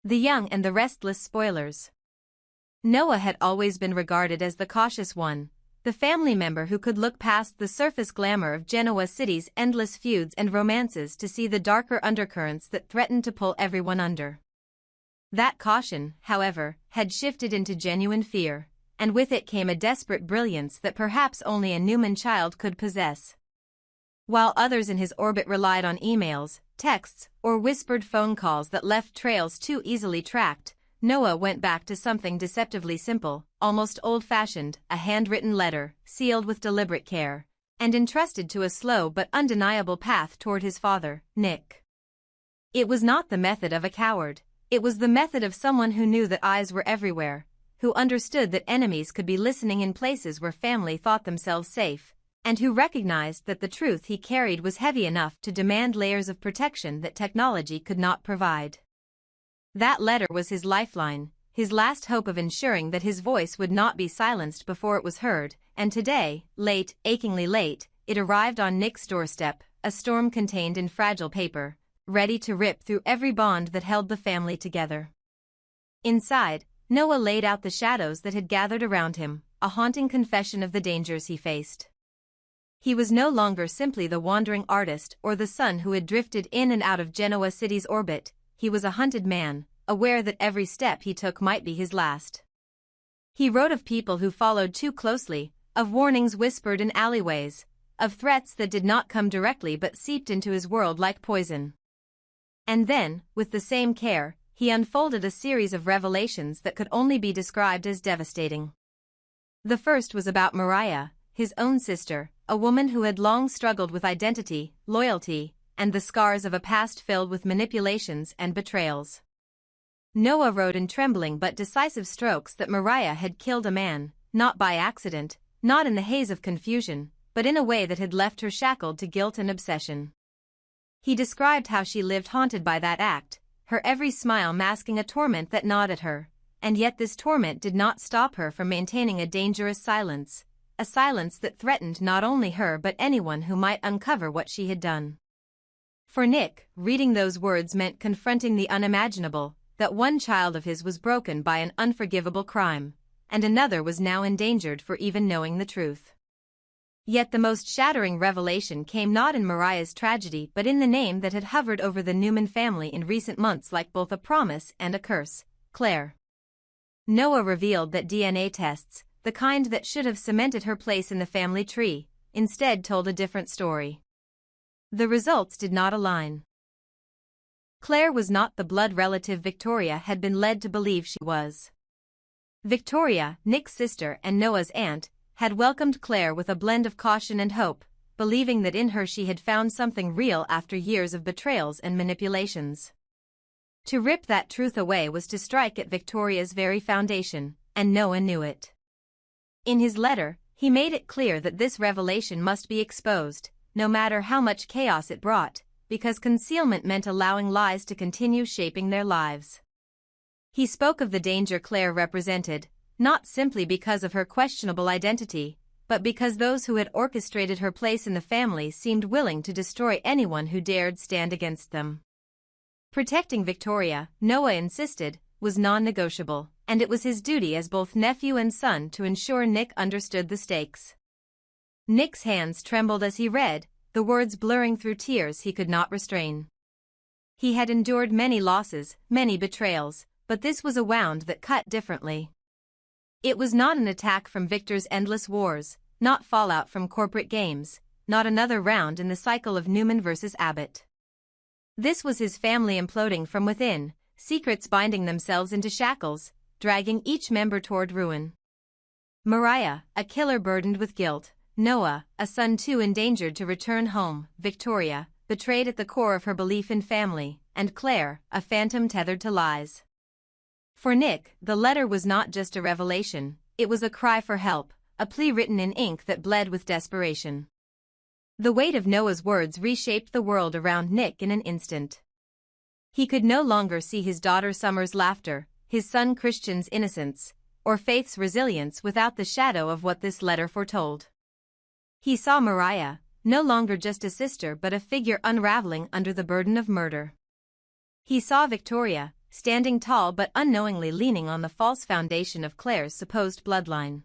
The Young and the Restless Spoilers. Noah had always been regarded as the cautious one, the family member who could look past the surface glamour of Genoa City's endless feuds and romances to see the darker undercurrents that threatened to pull everyone under. That caution, however, had shifted into genuine fear, and with it came a desperate brilliance that perhaps only a Newman child could possess. While others in his orbit relied on emails, texts, or whispered phone calls that left trails too easily tracked, Noah went back to something deceptively simple, almost old-fashioned, a handwritten letter, sealed with deliberate care, and entrusted to a slow but undeniable path toward his father, Nick. It was not the method of a coward, it was the method of someone who knew that eyes were everywhere, who understood that enemies could be listening in places where family thought themselves safe, and who recognized that the truth he carried was heavy enough to demand layers of protection that technology could not provide. That letter was his lifeline, his last hope of ensuring that his voice would not be silenced before it was heard, and today, late, achingly late, it arrived on Nick's doorstep, a storm contained in fragile paper, ready to rip through every bond that held the family together. Inside, Noah laid out the shadows that had gathered around him, a haunting confession of the dangers he faced. He was no longer simply the wandering artist or the son who had drifted in and out of Genoa City's orbit, he was a hunted man, aware that every step he took might be his last. He wrote of people who followed too closely, of warnings whispered in alleyways, of threats that did not come directly but seeped into his world like poison. And then, with the same care, he unfolded a series of revelations that could only be described as devastating. The first was about Mariah, his own sister, a woman who had long struggled with identity, loyalty, and the scars of a past filled with manipulations and betrayals. Noah wrote in trembling but decisive strokes that Mariah had killed a man, not by accident, not in the haze of confusion, but in a way that had left her shackled to guilt and obsession. He described how she lived haunted by that act, her every smile masking a torment that gnawed at her, and yet this torment did not stop her from maintaining a dangerous silence, a silence that threatened not only her but anyone who might uncover what she had done. For Nick, reading those words meant confronting the unimaginable, that one child of his was broken by an unforgivable crime, and another was now endangered for even knowing the truth. Yet the most shattering revelation came not in Mariah's tragedy but in the name that had hovered over the Newman family in recent months like both a promise and a curse, Claire. Noah revealed that DNA tests, the kind that should have cemented her place in the family tree, instead told a different story. The results did not align. Claire was not the blood relative Victoria had been led to believe she was. Victoria, Nick's sister and Noah's aunt, had welcomed Claire with a blend of caution and hope, believing that in her she had found something real after years of betrayals and manipulations. To rip that truth away was to strike at Victoria's very foundation, and Noah knew it. In his letter, he made it clear that this revelation must be exposed, no matter how much chaos it brought, because concealment meant allowing lies to continue shaping their lives. He spoke of the danger Claire represented, not simply because of her questionable identity, but because those who had orchestrated her place in the family seemed willing to destroy anyone who dared stand against them. Protecting Victoria, Noah insisted, was non-negotiable, and it was his duty as both nephew and son to ensure Nick understood the stakes. Nick's hands trembled as he read, the words blurring through tears he could not restrain. He had endured many losses, many betrayals, but this was a wound that cut differently. It was not an attack from Victor's endless wars, not fallout from corporate games, not another round in the cycle of Newman versus Abbott. This was his family imploding from within, secrets binding themselves into shackles, dragging each member toward ruin. Mariah, a killer burdened with guilt, Noah, a son too endangered to return home, Victoria, betrayed at the core of her belief in family, and Claire, a phantom tethered to lies. For Nick, the letter was not just a revelation, it was a cry for help, a plea written in ink that bled with desperation. The weight of Noah's words reshaped the world around Nick in an instant. He could no longer see his daughter Summer's laughter, his son Christian's innocence, or Faith's resilience without the shadow of what this letter foretold. He saw Mariah, no longer just a sister but a figure unraveling under the burden of murder. He saw Victoria, standing tall but unknowingly leaning on the false foundation of Claire's supposed bloodline.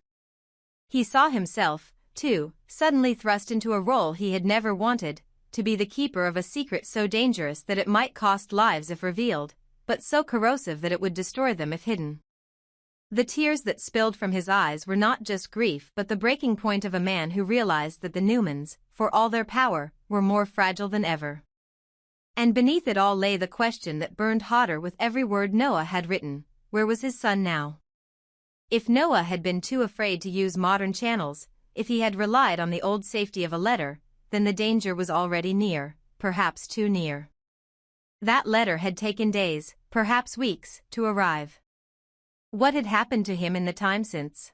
He saw himself, too, suddenly thrust into a role he had never wanted, to be the keeper of a secret so dangerous that it might cost lives if revealed, but so corrosive that it would destroy them if hidden. The tears that spilled from his eyes were not just grief but the breaking point of a man who realized that the Newmans, for all their power, were more fragile than ever. And beneath it all lay the question that burned hotter with every word Noah had written: where was his son now? If Noah had been too afraid to use modern channels, if he had relied on the old safety of a letter, then the danger was already near, perhaps too near. That letter had taken days, perhaps weeks, to arrive. What had happened to him in the time since?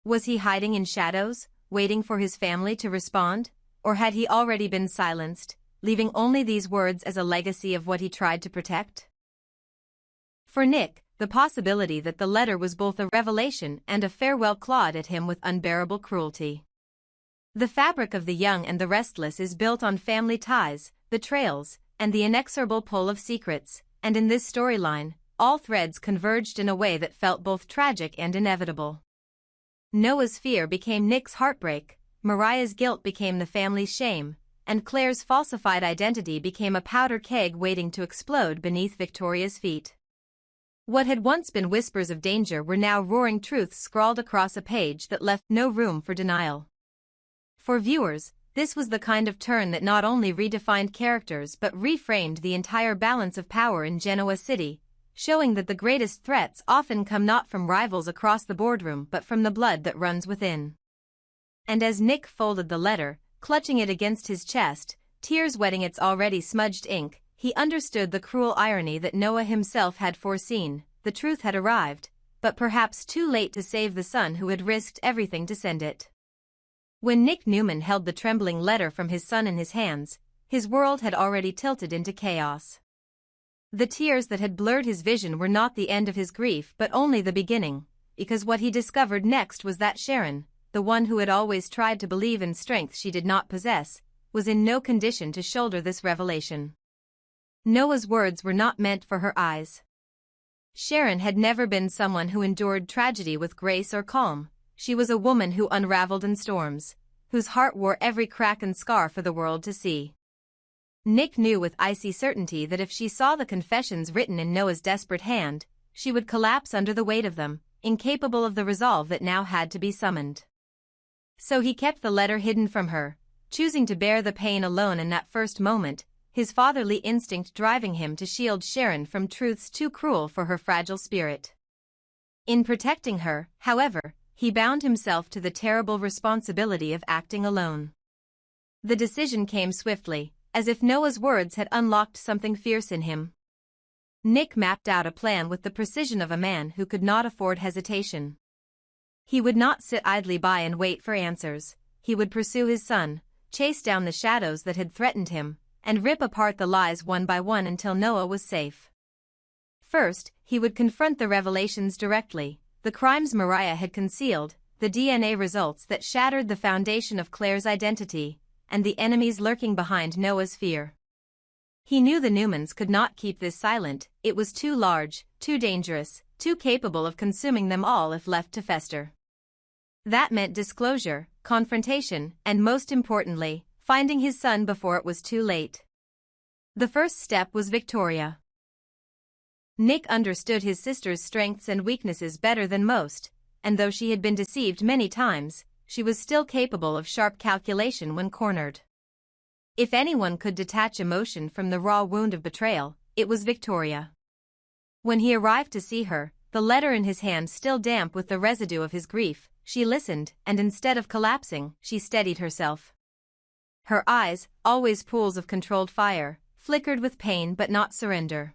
Was he hiding in shadows, waiting for his family to respond, or had he already been silenced, leaving only these words as a legacy of what he tried to protect? For Nick, the possibility that the letter was both a revelation and a farewell clawed at him with unbearable cruelty. The fabric of the young and the restless is built on family ties, betrayals, and the inexorable pull of secrets, and in this storyline, all threads converged in a way that felt both tragic and inevitable. Noah's fear became Nick's heartbreak, Mariah's guilt became the family's shame, and Claire's falsified identity became a powder keg waiting to explode beneath Victoria's feet. What had once been whispers of danger were now roaring truths scrawled across a page that left no room for denial. For viewers, this was the kind of turn that not only redefined characters but reframed the entire balance of power in Genoa City, showing that the greatest threats often come not from rivals across the boardroom but from the blood that runs within. And as Nick folded the letter, clutching it against his chest, tears wetting its already smudged ink, he understood the cruel irony that Noah himself had foreseen. The truth had arrived, but perhaps too late to save the son who had risked everything to send it. When Nick Newman held the trembling letter from his son in his hands, his world had already tilted into chaos. The tears that had blurred his vision were not the end of his grief but only the beginning, because what he discovered next was that Sharon, the one who had always tried to believe in strength she did not possess, was in no condition to shoulder this revelation. Noah's words were not meant for her eyes. Sharon had never been someone who endured tragedy with grace or calm. She was a woman who unraveled in storms, whose heart wore every crack and scar for the world to see. Nick knew with icy certainty that if she saw the confessions written in Noah's desperate hand, she would collapse under the weight of them, incapable of the resolve that now had to be summoned. So he kept the letter hidden from her, choosing to bear the pain alone in that first moment, his fatherly instinct driving him to shield Sharon from truths too cruel for her fragile spirit. In protecting her, however, he bound himself to the terrible responsibility of acting alone. The decision came swiftly, as if Noah's words had unlocked something fierce in him. Nick mapped out a plan with the precision of a man who could not afford hesitation. He would not sit idly by and wait for answers. He would pursue his son, chase down the shadows that had threatened him, and rip apart the lies one by one until Noah was safe. First, he would confront the revelations directly, the crimes Mariah had concealed, the DNA results that shattered the foundation of Claire's identity, and the enemies lurking behind Noah's fear. He knew the Newmans could not keep this silent. It was too large, too dangerous, too capable of consuming them all if left to fester. That meant disclosure, confrontation, and most importantly, finding his son before it was too late. The first step was Victoria. Nick understood his sister's strengths and weaknesses better than most, and though she had been deceived many times, she was still capable of sharp calculation when cornered. If anyone could detach emotion from the raw wound of betrayal, it was Victoria. When he arrived to see her, the letter in his hand still damp with the residue of his grief, she listened, and instead of collapsing, she steadied herself. Her eyes, always pools of controlled fire, flickered with pain but not surrender.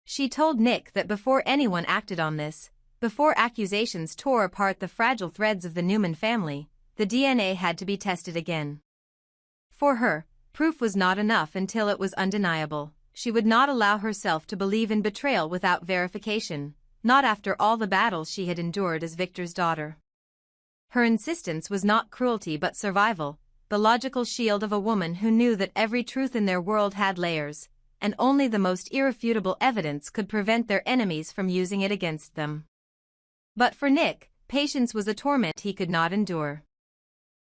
She told Nick that before anyone acted on this, before accusations tore apart the fragile threads of the Newman family, the DNA had to be tested again. For her, proof was not enough until it was undeniable. She would not allow herself to believe in betrayal without verification, not after all the battles she had endured as Victor's daughter. Her insistence was not cruelty but survival, the logical shield of a woman who knew that every truth in their world had layers, and only the most irrefutable evidence could prevent their enemies from using it against them. But for Nick, patience was a torment he could not endure.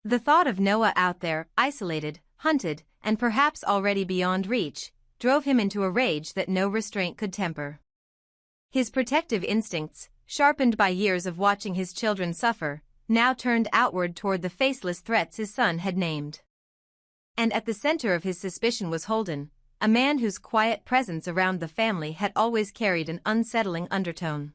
The thought of Noah out there, isolated, hunted, and perhaps already beyond reach, drove him into a rage that no restraint could temper. His protective instincts, sharpened by years of watching his children suffer, now turned outward toward the faceless threats his son had named. And at the center of his suspicion was Holden, a man whose quiet presence around the family had always carried an unsettling undertone.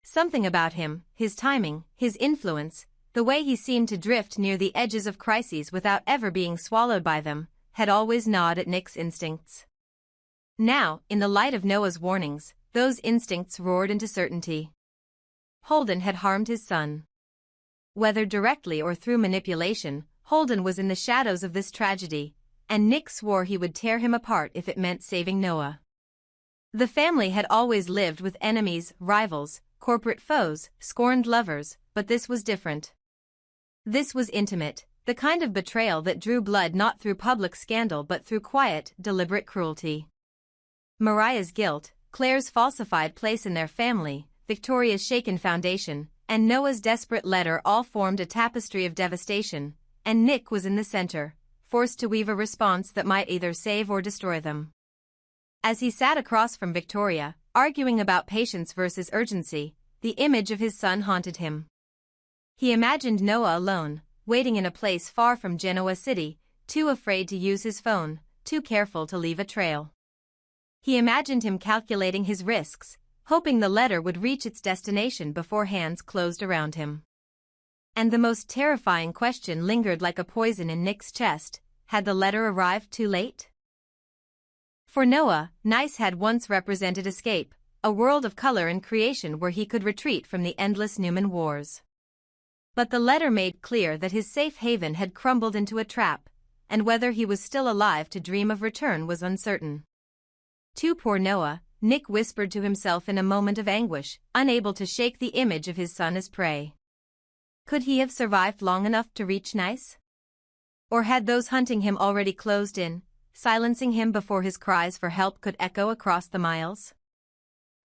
Something about him, his timing, his influence, the way he seemed to drift near the edges of crises without ever being swallowed by them, had always gnawed at Nick's instincts. Now, in the light of Noah's warnings, those instincts roared into certainty. Holden had harmed his son. Whether directly or through manipulation, Holden was in the shadows of this tragedy, and Nick swore he would tear him apart if it meant saving Noah. The family had always lived with enemies, rivals, corporate foes, scorned lovers, but this was different. This was intimate, the kind of betrayal that drew blood not through public scandal but through quiet, deliberate cruelty. Mariah's guilt, Claire's falsified place in their family, Victoria's shaken foundation, and Noah's desperate letter all formed a tapestry of devastation, and Nick was in the center, forced to weave a response that might either save or destroy them. As he sat across from Victoria, arguing about patience versus urgency, the image of his son haunted him. He imagined Noah alone, waiting in a place far from Genoa City, too afraid to use his phone, too careful to leave a trail. He imagined him calculating his risks, hoping the letter would reach its destination before hands closed around him. And the most terrifying question lingered like a poison in Nick's chest: had the letter arrived too late? For Noah, Nice had once represented escape, a world of color and creation where he could retreat from the endless Newman wars. But the letter made clear that his safe haven had crumbled into a trap, and whether he was still alive to dream of return was uncertain. To poor Noah, Nick whispered to himself in a moment of anguish, unable to shake the image of his son as prey. Could he have survived long enough to reach Nice? Or had those hunting him already closed in, silencing him before his cries for help could echo across the miles?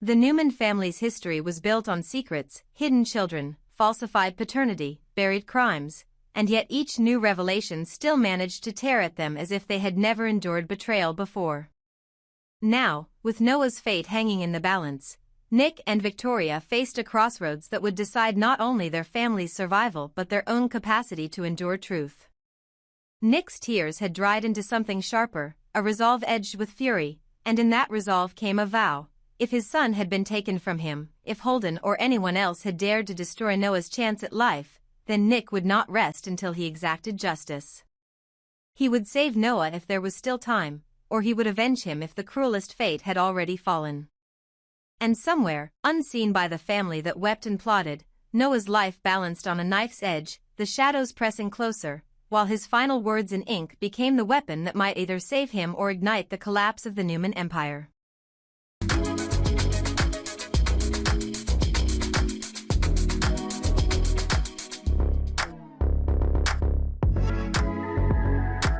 The Newman family's history was built on secrets, hidden children, falsified paternity, buried crimes, and yet each new revelation still managed to tear at them as if they had never endured betrayal before. Now, with Noah's fate hanging in the balance, Nick and Victoria faced a crossroads that would decide not only their family's survival but their own capacity to endure truth. Nick's tears had dried into something sharper, a resolve edged with fury, and in that resolve came a vow: if his son had been taken from him, if Holden or anyone else had dared to destroy Noah's chance at life, then Nick would not rest until he exacted justice. He would save Noah if there was still time, or he would avenge him if the cruelest fate had already fallen. And somewhere, unseen by the family that wept and plotted, Noah's life balanced on a knife's edge, the shadows pressing closer, while his final words in ink became the weapon that might either save him or ignite the collapse of the Newman Empire.